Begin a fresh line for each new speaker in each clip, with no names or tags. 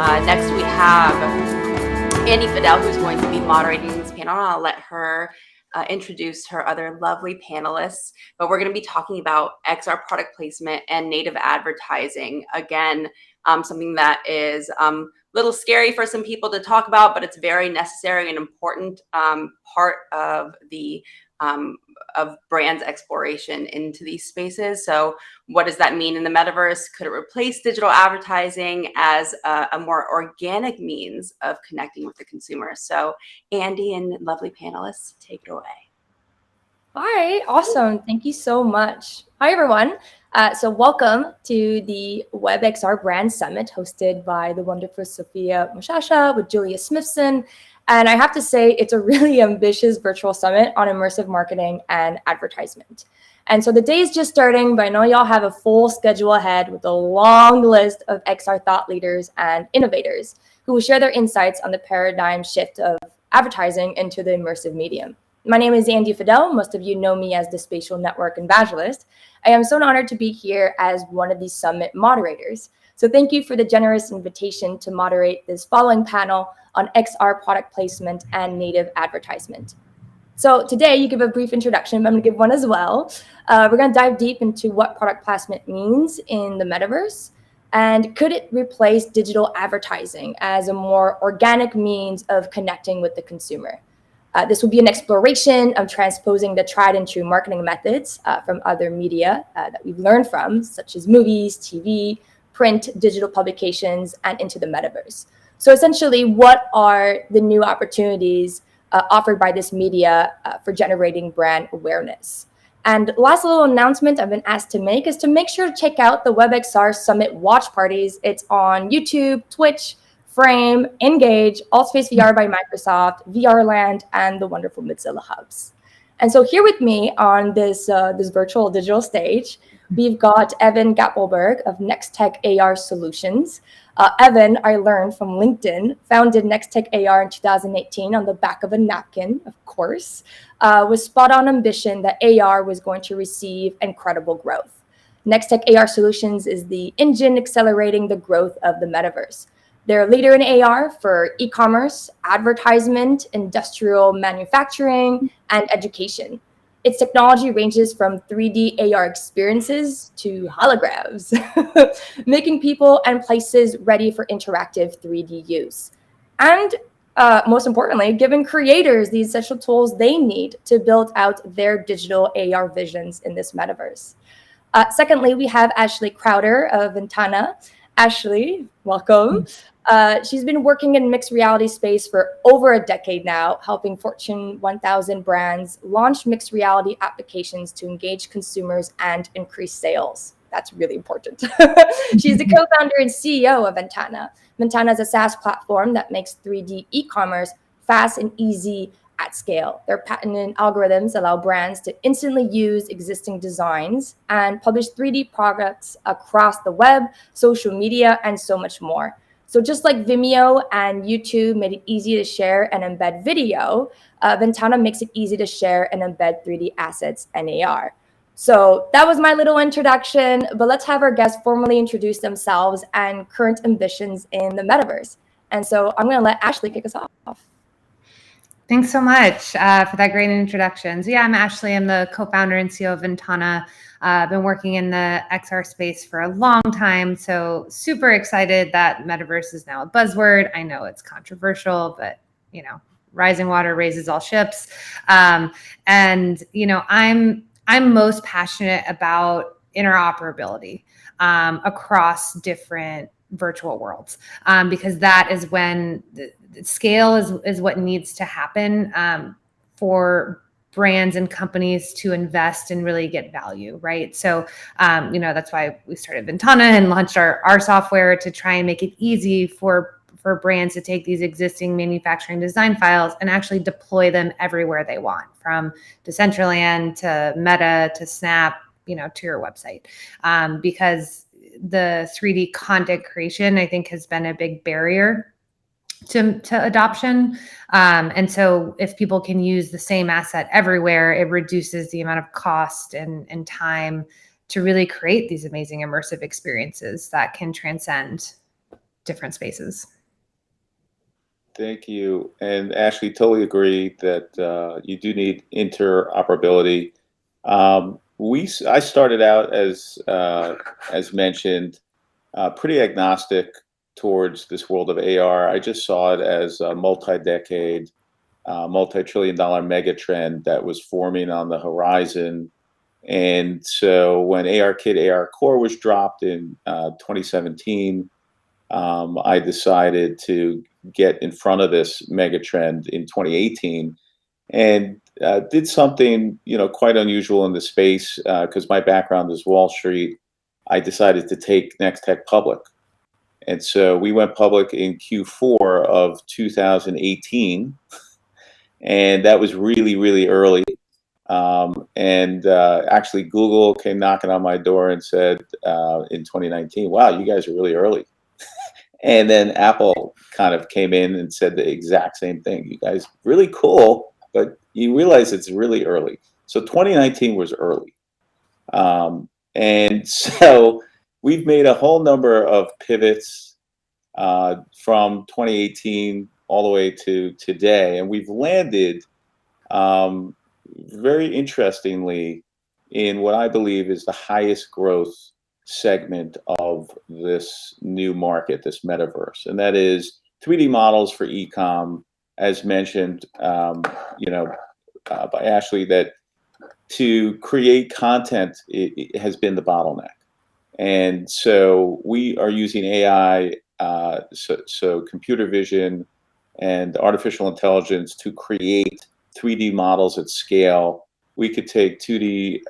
Next, we have Andy Fidel, who's going to be moderating this panel. I'll let her introduce her other lovely panelists. But we're going to be talking about XR product placement and native advertising. Again, something that is a little scary for some people to talk about, but it's very necessary and important part of the of brands exploration into these spaces. So what does that mean in the metaverse? Could it replace digital advertising as a more organic means of connecting with the consumer? So Andy and lovely panelists, take it away.
Hi, awesome. Thank you so much. Hi, everyone. So welcome to the WebXR Brand Summit hosted by the wonderful Sophia Mushasha with Julia Smithson. And I have to say, it's a really ambitious virtual summit on immersive marketing and advertisement. And so the day is just starting, but I know y'all have a full schedule ahead with a long list of XR thought leaders and innovators who will share their insights on the paradigm shift of advertising into the immersive medium. My name is Andy Fidel. Most of you know me as the Spatial Network Evangelist. I am so honored to be here as one of these summit moderators. So thank you for the generous invitation to moderate this following panel on XR product placement and native advertisement. So today you give a brief introduction, but I'm going to give one as well. We're going to dive deep into what product placement means in the metaverse, and could it replace digital advertising as a more organic means of connecting with the consumer? This will be an exploration of transposing the tried and true marketing methods from other media that we've learned from, such as movies, TV, print, digital publications, and into the metaverse. So essentially, what are the new opportunities offered by this media for generating brand awareness? And last little announcement I've been asked to make is to make sure to check out the WebXR Summit watch parties. It's on YouTube, Twitch, Frame, Engage, Altspace VR by Microsoft, VRland, and the wonderful Mozilla Hubs. And so here with me on this virtual digital stage, we've got Evan Gappelberg of Nextech AR Solutions. Evan, I learned from LinkedIn, founded Nextech AR in 2018 on the back of a napkin, of course, with spot-on ambition that AR was going to receive incredible growth. Nextech AR Solutions is the engine accelerating the growth of the metaverse. They're a leader in AR for e-commerce, advertisement, industrial manufacturing, and education. Its technology ranges from 3D AR experiences to holograms, making people and places ready for interactive 3D use. And most importantly, giving creators the essential tools they need to build out their digital AR visions in this metaverse. Secondly, we have Ashley Crowder of Ventana. Ashley, welcome. She's been working in mixed reality space for over a decade now, helping Fortune 1000 brands launch mixed reality applications to engage consumers and increase sales. That's really important. She's the co-founder and CEO of Ventana. Ventana is a SaaS platform that makes 3D e-commerce fast and easy at scale. Their patented algorithms allow brands to instantly use existing designs and publish 3D products across the web, social media, and so much more. So just like Vimeo and YouTube made it easy to share and embed video, Ventana makes it easy to share and embed 3D assets and AR. So that was my little introduction, but let's have our guests formally introduce themselves and current ambitions in the metaverse. And so I'm going to let Ashley kick us off.
Thanks so much for that great introduction. So yeah, I'm Ashley. I'm the co-founder and CEO of Ventana. I've been working in the XR space for a long time, so super excited that metaverse is now a buzzword. I know it's controversial, but you know, rising water raises all ships. And you know, I'm most passionate about interoperability across different virtual worlds, because that is when the scale is what needs to happen for brands and companies to invest and really get value, right? So, you know, that's why we started Ventana and launched our software to try and make it easy for brands to take these existing manufacturing design files and actually deploy them everywhere they want, from Decentraland to Meta to Snap, you know, to your website, because the 3D content creation, I think, has been a big barrier to adoption. And so if people can use the same asset everywhere, it reduces the amount of cost and time to really create these amazing immersive experiences that can transcend different spaces.
Thank you. And Ashley, totally agree that you do need interoperability. I started out as mentioned, pretty agnostic towards this world of AR. I just saw it as a multi-decade, multi-trillion-dollar mega trend that was forming on the horizon. And so when ARKit, AR Core was dropped in 2017, I decided to get in front of this mega trend in 2018 and did something quite unusual in the space because my background is Wall Street. I decided to take Nextech public, and so we went public in Q4 of 2018, and that was really, really early. And actually, Google came knocking on my door and said in 2019, "Wow, you guys are really early." And then Apple kind of came in and said the exact same thing. You guys really cool, but you realize it's really early. So 2019 was early. And so we've made a whole number of pivots from 2018 all the way to today. And we've landed very interestingly in what I believe is the highest growth segment of this new market, this metaverse, and that is 3D models for e-com, as mentioned, by Ashley, that to create content it has been the bottleneck, and so we are using AI, so computer vision and artificial intelligence to create 3D models at scale. We could take 2D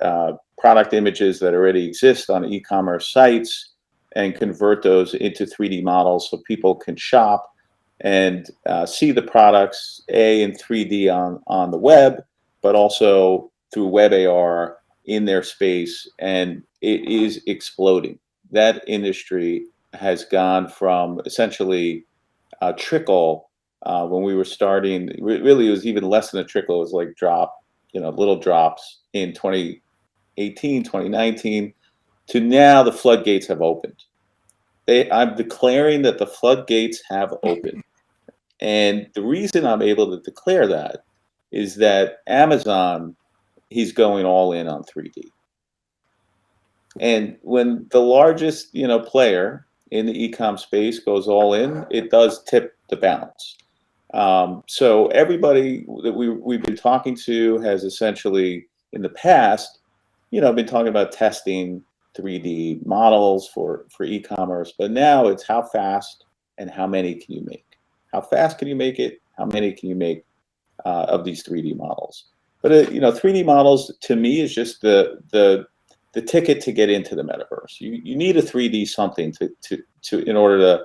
product images that already exist on e-commerce sites and convert those into 3D models so people can shop and see the products in 3D on the web, but also through WebXR in their space, and it is exploding. That industry has gone from essentially a trickle when we were starting. Really, it was even less than a trickle. It was like little drops in 2018, 2019, to now the floodgates have opened. I'm declaring that the floodgates have opened. And the reason I'm able to declare that is that Amazon, he's going all in on 3D. And when the largest, player in the e-com space goes all in, it does tip the balance. So everybody that we've been talking to has essentially, in the past, been talking about testing 3D models for e-commerce, but now it's how fast and how many can you make? How fast can you make it? How many can you make of these 3D models? But 3D models to me is just the ticket to get into the metaverse. You need a 3D something to in order to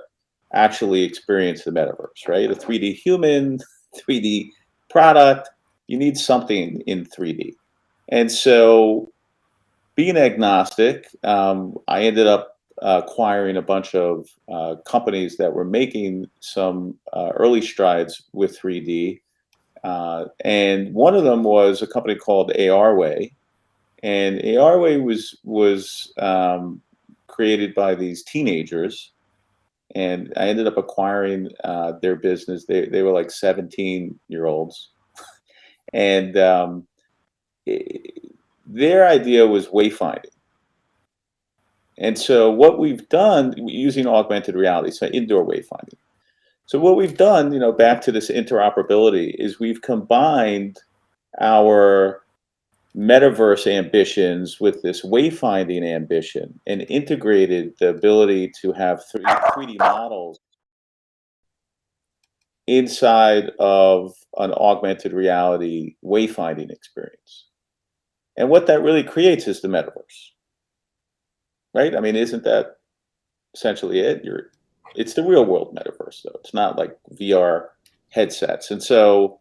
actually experience the metaverse, right? A 3D human, 3D product. You need something in 3D, and so being agnostic, I ended up acquiring a bunch of companies that were making some early strides with 3D. And one of them was a company called ARway. And ARway was created by these teenagers. And I ended up acquiring their business. They were like 17-year-olds. And their idea was wayfinding. And so what we've done using augmented reality, so indoor wayfinding. So what we've done, back to this interoperability, is we've combined our metaverse ambitions with this wayfinding ambition and integrated the ability to have 3D models inside of an augmented reality wayfinding experience. And what that really creates is the metaverse, right? I mean, isn't that essentially it? It's the real world metaverse, though. It's not like VR headsets. And so,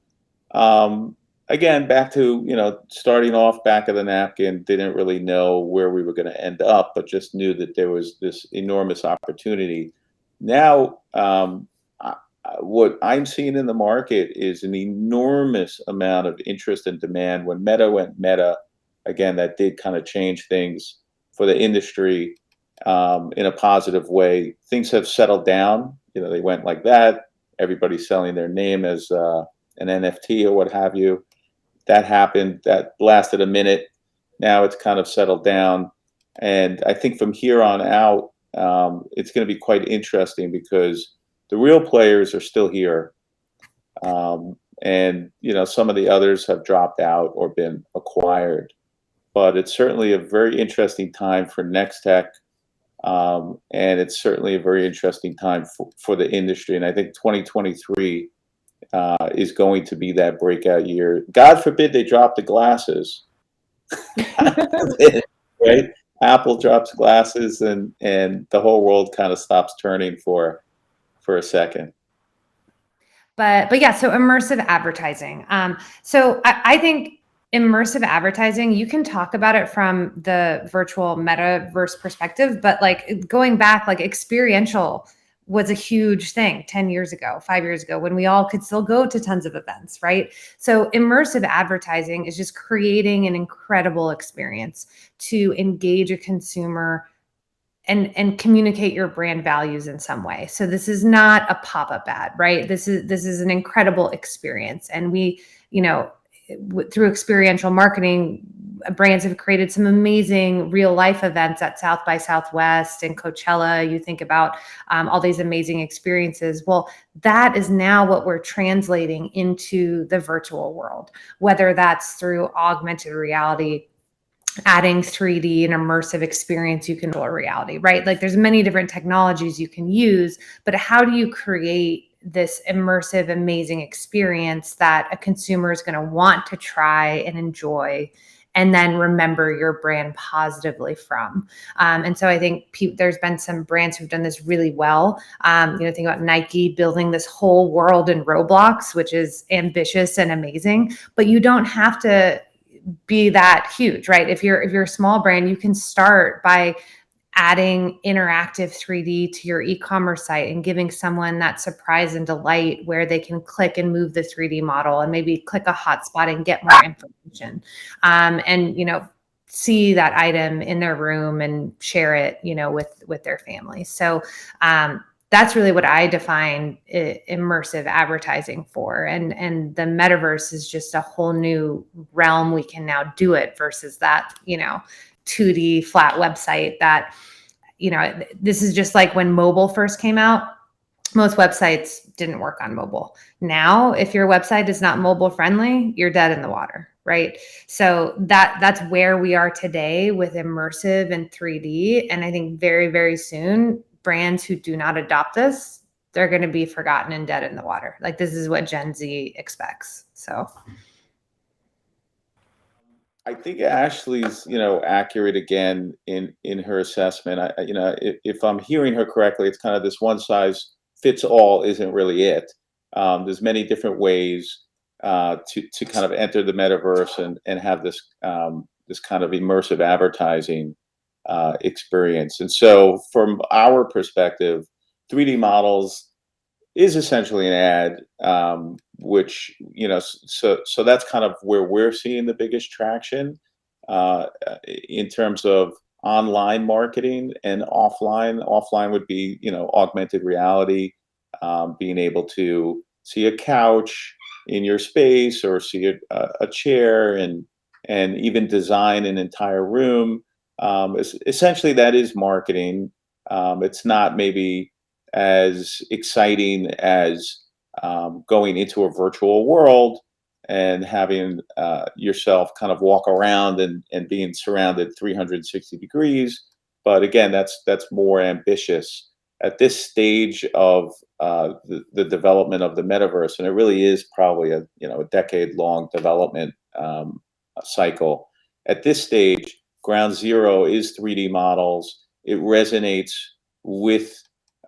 again, back to, starting off back of the napkin, didn't really know where we were going to end up, but just knew that there was this enormous opportunity. Now, what I'm seeing in the market is an enormous amount of interest and demand. When Meta went Meta, again, that did kind of change things for the industry in a positive way. Things have settled down. They went like that. everybody's selling their name as an NFT or what have you. That happened. That lasted a minute. Now it's kind of settled down. And I think from here on out, it's going to be quite interesting because the real players are still here. And, some of the others have dropped out or been acquired. But it's certainly a very interesting time for Nextech. And it's certainly a very interesting time for the industry. And I think 2023 is going to be that breakout year. God forbid they drop the glasses. Right? Apple drops glasses and the whole world kind of stops turning for a second.
But yeah, so immersive advertising. So I think immersive advertising, you can talk about it from the virtual metaverse perspective, but like going back, like experiential was a huge thing 10 years ago, 5 years ago, when we all could still go to tons of events, right? So immersive advertising is just creating an incredible experience to engage a consumer and communicate your brand values in some way. So this is not a pop-up ad, right? This is an incredible experience. And we, through experiential marketing, brands have created some amazing real life events at South by Southwest and Coachella. You think about all these amazing experiences. Well, that is now what we're translating into the virtual world, whether that's through augmented reality, adding 3D and immersive experience, you can do reality, right? Like there's many different technologies you can use, but how do you create this immersive, amazing experience that a consumer is going to want to try and enjoy and then remember your brand positively from? And so I think there's been some brands who've done this really well. Think about Nike building this whole world in Roblox, which is ambitious and amazing, but you don't have to be that huge, right? If you're a small brand, you can start by adding interactive 3D to your e-commerce site and giving someone that surprise and delight where they can click and move the 3D model and maybe click a hotspot and get more information. And see that item in their room and share it, with their family. So that's really what I define immersive advertising for. And the metaverse is just a whole new realm we can now do it versus that, 2D flat website that, this is just like when mobile first came out. Most websites didn't work on mobile. Now, if your website is not mobile friendly, you're dead in the water, right? So that's where we are today with immersive and 3D. And I think very, very soon, brands who do not adopt this, they're going to be forgotten and dead in the water. Like this is what Gen Z expects. So
I think Ashley's, accurate again in her assessment. If I'm hearing her correctly, it's kind of this one size fits all isn't really it. There's many different ways to kind of enter the metaverse and have this this kind of immersive advertising experience. And so from our perspective, 3D models is essentially an ad, which, so that's kind of where we're seeing the biggest traction in terms of online marketing and offline. Offline would be, augmented reality, being able to see a couch in your space or see a chair and even design an entire room. Essentially, that is marketing. It's not maybe as exciting as going into a virtual world and having yourself kind of walk around and being surrounded 360 degrees. But again, that's more ambitious at this stage of the development of the metaverse, and it really is probably a decade-long development cycle. At this stage, ground zero is 3D models. It resonates with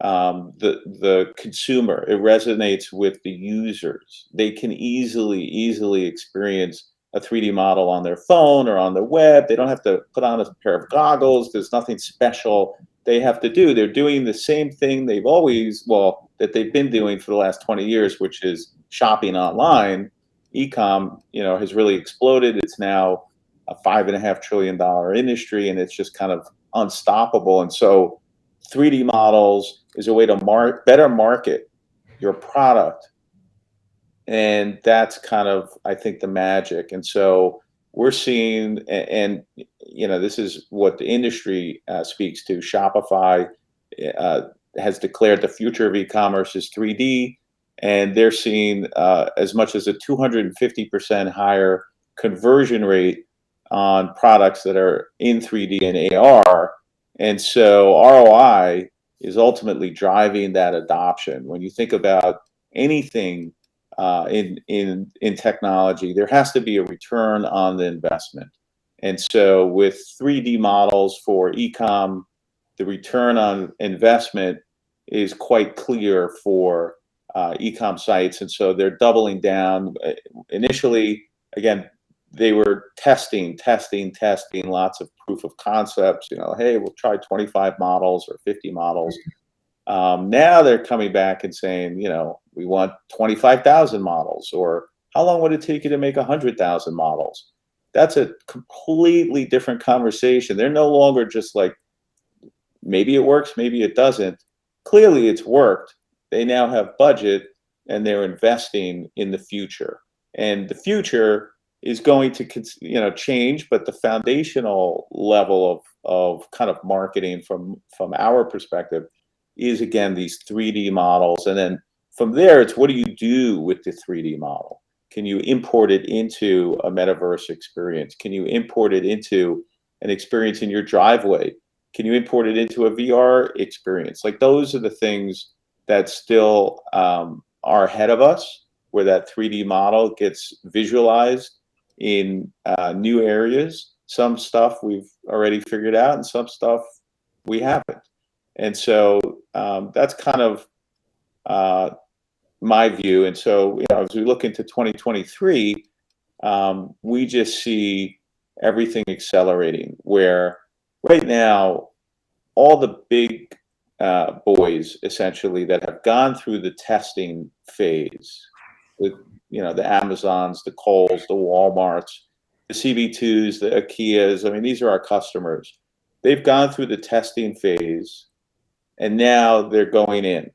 the consumer. It resonates with the users. They can easily experience a 3D model on their phone or on the web. They don't have to put on a pair of goggles. There's nothing special they have to do. They're doing the same thing that they've been doing for the last 20 years, which is shopping online. E-com, has really exploded. It's now a $5.5 trillion industry, and it's just kind of unstoppable. And so 3D models is a way to better market your product. And that's kind of, I think, the magic. And so we're seeing, and this is what the industry speaks to. Shopify uh, has declared the future of e-commerce is 3D, and they're seeing as much as a 250% higher conversion rate on products that are in 3D and AR. And so ROI is ultimately driving that adoption. When you think about anything in technology, there has to be a return on the investment. And so with 3D models for e-com, the return on investment is quite clear for e-com sites. And so they're doubling down. Initially, again, they were testing, lots of proof of concepts, hey, we'll try 25 models or 50 models. Now they're coming back and saying, we want 25,000 models, or how long would it take you to make 100,000 models? That's a completely different conversation. They're no longer just like, maybe it works, maybe it doesn't. Clearly it's worked. They now have budget and they're investing in the future. And the future is going to change, but the foundational level of kind of marketing from our perspective is, again, these 3D models. And then from there, it's what do you do with the 3D model? Can you import it into a metaverse experience? Can you import it into an experience in your driveway? Can you import it into a VR experience? Like, those are the things that still are ahead of us, where that 3D model gets visualized in new areas. Some stuff we've already figured out, and some stuff we haven't. And so that's kind of my view. And so, as we look into 2023, we just see everything accelerating, where right now, all the big boys, essentially, that have gone through the testing phase, the Amazons, the Kohl's, the Walmarts, the CB2s, the Ikeas, I mean, these are our customers. They've gone through the testing phase, and now they're going in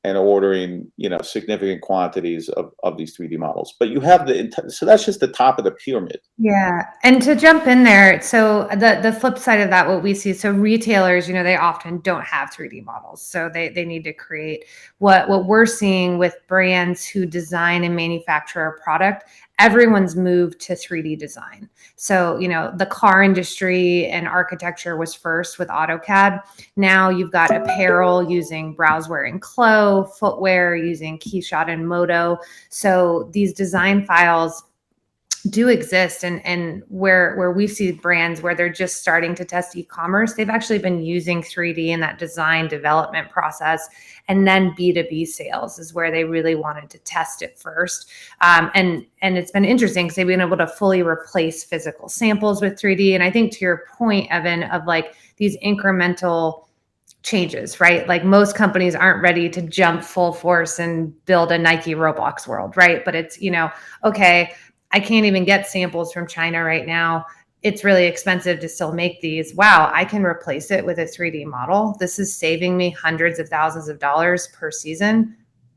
and ordering, significant quantities of these 3D models. But you have so that's just the top of the pyramid.
Yeah. And to jump in there, so the flip side of that, what we see, so retailers, they often don't have 3D models. So they need to create what we're seeing with brands who design and manufacture a product. Everyone's moved to 3D design. So, the car industry and architecture was first with AutoCAD. Now you've got apparel using Browseware and Clo, footwear using Keyshot and Moto. So these design files do exist, and where we see brands where they're just starting to test e-commerce, they've actually been using 3D in that design development process. And then B2B sales is where they really wanted to test it first. And it's been interesting because they've been able to fully replace physical samples with 3D. And I think, to your point, Evan, of like these incremental changes, right? Like, most companies aren't ready to jump full force and build a Nike Roblox world, right? But it's, okay, I can't even get samples from China right now. It's really expensive to still make these. Wow, I can replace it with a 3D model. This is saving me hundreds of thousands of dollars per season.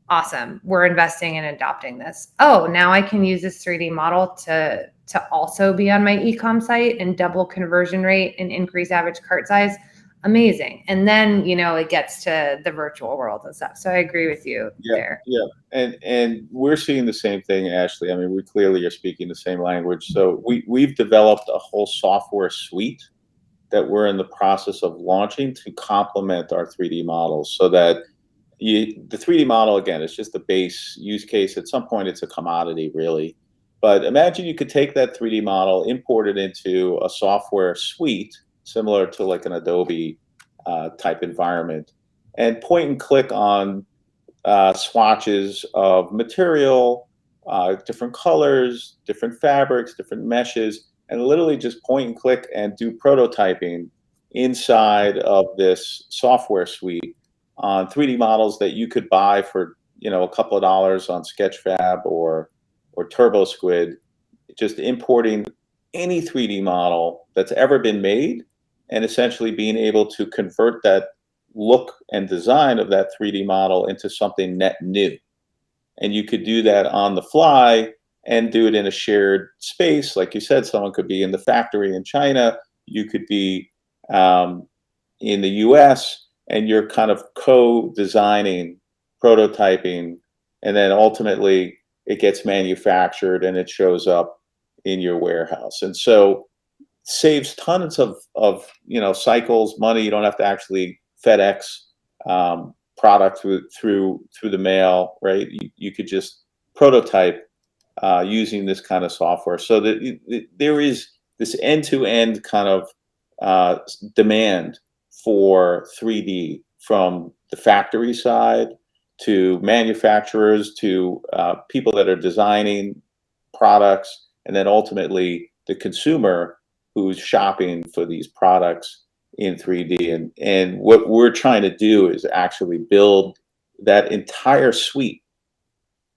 Awesome. We're investing in adopting this. Oh, now I can use this 3D model to also be on my e-com site and double conversion rate and increase average cart size. Amazing. And then, it gets to the virtual world and stuff. So I agree with you there.
Yeah. And we're seeing the same thing, Ashley. I mean, we clearly are speaking the same language. So we've developed a whole software suite that we're in the process of launching to complement our 3D models, so that the 3D model, again, is just the base use case. At some point, it's a commodity, really. But imagine you could take that 3D model, import it into a software suite similar to like an Adobe type environment, and point and click on swatches of material, different colors, different fabrics, different meshes, and literally just point and click and do prototyping inside of this software suite on 3D models that you could buy for a couple of dollars on Sketchfab or TurboSquid. Just importing any 3D model that's ever been made, and essentially being able to convert that look and design of that 3D model into something net new. And you could do that on the fly and do it in a shared space. Like you said, someone could be in the factory in China, you could be in the US, and you're kind of co-designing, prototyping, and then ultimately it gets manufactured and it shows up in your warehouse. And so saves tons of cycles, money. You don't have to actually FedEx product through the mail, right? You could just prototype using this kind of software, so that there is this end-to-end kind of demand for 3D, from the factory side to manufacturers to people that are designing products, and then ultimately the consumer who's shopping for these products in 3D. And what we're trying to do is actually build that entire suite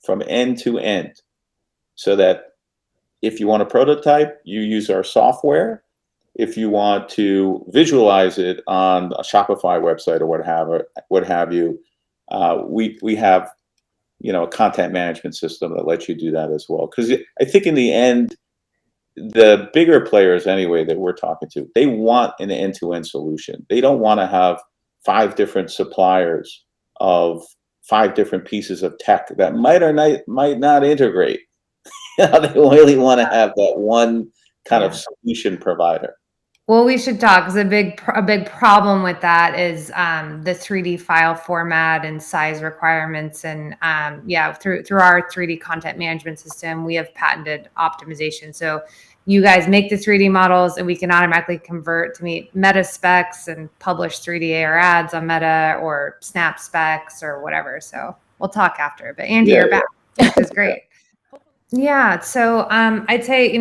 from end to end, so that if you want a prototype, you use our software. If you want to visualize it on a Shopify website or what have you, we have a content management system that lets you do that as well. Because I think in the end, the bigger players anyway that we're talking to, they want an end-to-end solution. They don't want to have 5 different suppliers of 5 different pieces of tech that might not integrate. They really want to have that one kind of solution provider.
Well, we should talk, because a big problem with that is the 3D file format and size requirements. And through our 3D content management system, we have patented optimization. So you guys make the 3D models, and we can automatically convert to meet Meta specs and publish 3D AR ads on Meta or Snap specs or whatever. So we'll talk after. But Andy, you're back, which is great. Yeah. So I'd say,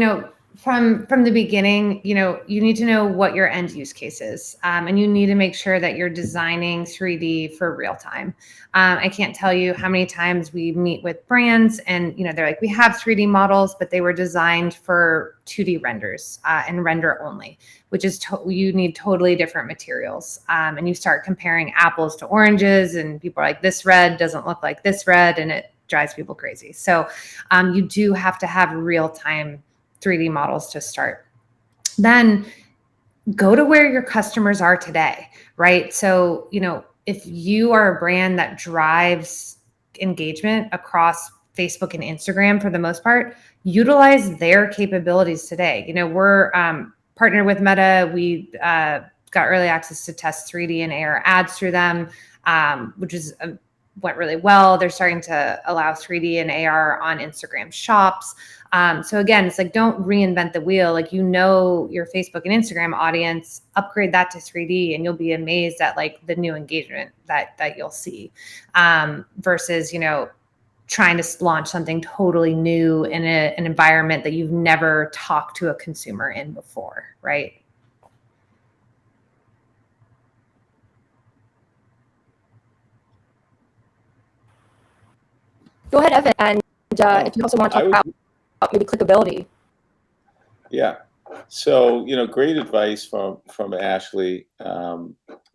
from the beginning, you need to know what your end use case is, and you need to make sure that you're designing 3D for real time. I can't tell you how many times we meet with brands, and they're like, we have 3D models, but they were designed for 2D renders and render only, which is you need totally different materials. And you start comparing apples to oranges, and people are like, this red doesn't look like this red, and it drives people crazy. So you do have to have real time 3D models to start. Then go to where your customers are today, right? So, if you are a brand that drives engagement across Facebook and Instagram for the most part, utilize their capabilities today. We're partnered with Meta. We got early access to test 3D and AR ads through them, which is went really well. They're starting to allow 3D and AR on Instagram shops. So again, it's like, don't reinvent the wheel. Like, your Facebook and Instagram audience, upgrade that to 3D, and you'll be amazed at like the new engagement that you'll see, versus, trying to launch something totally new in an environment that you've never talked to a consumer in before, right?
Go ahead, Evan, and if you also want to talk about maybe clickability.
Yeah. So, great advice from Ashley.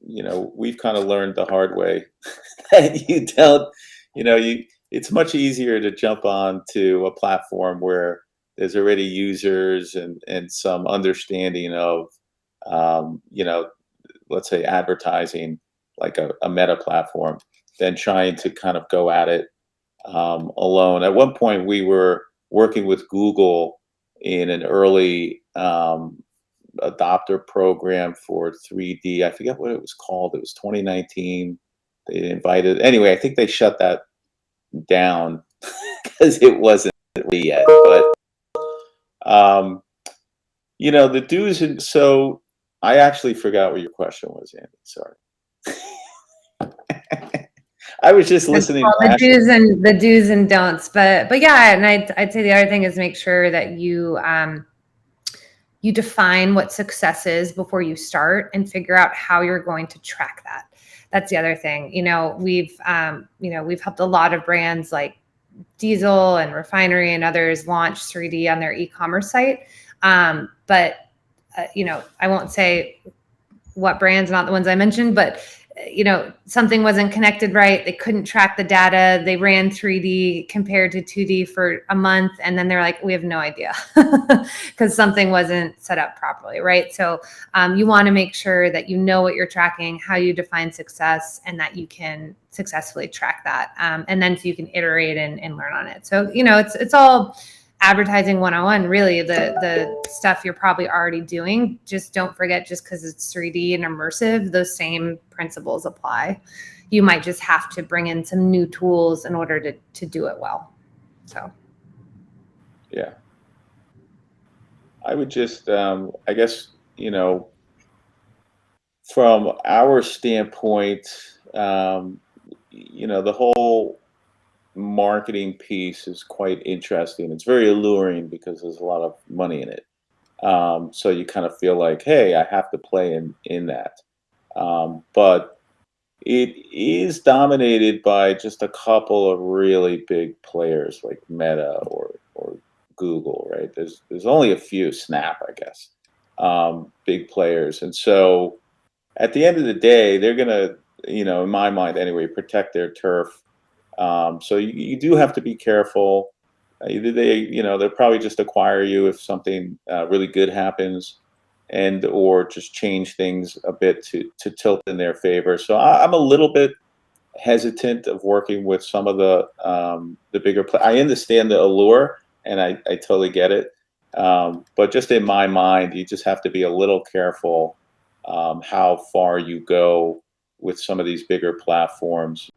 We've kind of learned the hard way that you don't, it's much easier to jump on to a platform where there's already users and some understanding of, let's say advertising, like a Meta platform, than trying to kind of go at it alone. At one point, we were working with Google in an early adopter program for 3D. I forget what it was called. It was 2019. They invited. Anyway, I think they shut that down because it wasn't ready yet. But the do's and so I actually forgot what your question was, Andy. Sorry. I was just listening.
The do's and don'ts, but yeah, and I'd say the other thing is make sure that you define what success is before you start, and figure out how you're going to track that. That's the other thing. We've helped a lot of brands like Diesel and Refinery and others launch 3D on their e-commerce site, but I won't say what brands, not the ones I mentioned, but something wasn't connected right. They couldn't track the data. They ran 3D compared to 2D for a month. And then they're like, we have no idea because something wasn't set up properly, right? So you want to make sure that you know what you're tracking, how you define success, and that you can successfully track that. And then so you can iterate and learn on it. So, it's all advertising 101, really. The stuff you're probably already doing, just don't forget, just because it's 3D and immersive, those same principles apply. You might just have to bring in some new tools in order to do it well. So
yeah, I would just I guess, from our standpoint, the whole marketing piece is quite interesting. It's very alluring because there's a lot of money in it. So you kind of feel like, hey, I have to play in that. But it is dominated by just a couple of really big players like Meta or Google, right? There's only a few, Snap, I guess, big players. And so at the end of the day, they're going to, in my mind anyway, protect their turf. So you do have to be careful. Either they'll probably just acquire you if something really good happens, or just change things a bit to tilt in their favor. So I'm a little bit hesitant of working with some of the bigger I understand the allure, and I totally get it. But just in my mind, you just have to be a little careful how far you go with some of these bigger platforms.